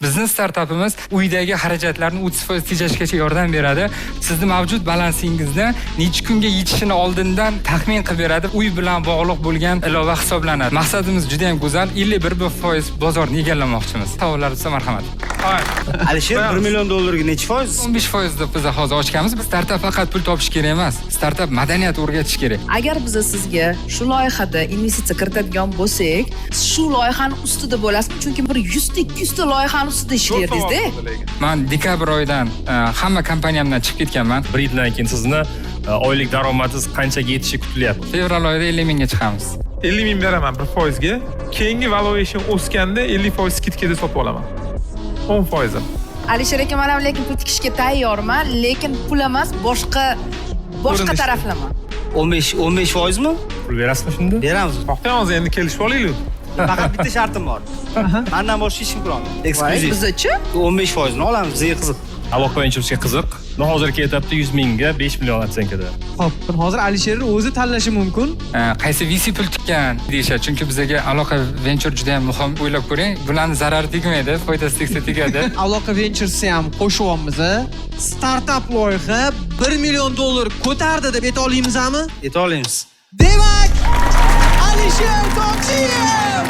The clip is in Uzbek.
Biznes startapimiz uydagi xarajatlarni 30% tejashgacha yordam beradi. Sizni mavjud balansingizni necha kunga yetishini oldindan taxmin qilib beradi. Uy bilan bog'liq bo'lgan ilova hisoblanadi. Maqsadimiz juda ham go'zal. 51% bozorni egallamoqchimiz. Savollaringiz marhamat. Alisher, $1 million ga necha foiz? 15% deb biz hozir ochganmiz. Startap faqat pul topish kerak emas. Startap madaniyat o'rgatish kerak. Agar biz sizga shu loyihada investitsiya kiritadigan bo'lsak, shu loyihani ustida bo'lasizmi? Chunki bir 100-200 ta loyihani ustida ishlardingiz-da. Men dekabr oyidan hamma kompaniyamdan chiqib ketganman. Bir yildan keyin sizni oylik daromadingiz qanchaga yetishi kutilyapti? Fevral oyida 50 mingga chiqamiz. 50 ming beraman 1% ga. Keyingi valuation o'sganda 50% skidkada sotib olaman. 10%. Alisher aka, men ham lekin pul tikishga tayyorman, lekin pul emas, boshqa taraflama. 15% mi? Pul berasizmi shunda? Beramiz. To'xtaymiz, endi kelishib olaylik. Faqat bitta shartim bor. Mendan boshqa hech kim qilolmaydi. Eksklyuziv. Bizachi? 15% ni olamiz, bizga qiziq. Aloqa Venturesga qiziq. Hozir ketyapti 100 mingga 5 million atsenkada. Xo'p, hozir Alisherni o'zi tanlashi mumkin. Qaysi VC pul tikkan deyishadi. Chunki bizga aloqa venture juda ham muhim. O'ylab ko'ring, bularning zarari tegmaydi, foydasi tegsa tegadi. Aloqa Venturesni ham qo'shyapmiz. Startup loyiha $1 million ko'tardi deb ayta olamizmi? Ayta olamiz. Demak, Alisher Tojiyev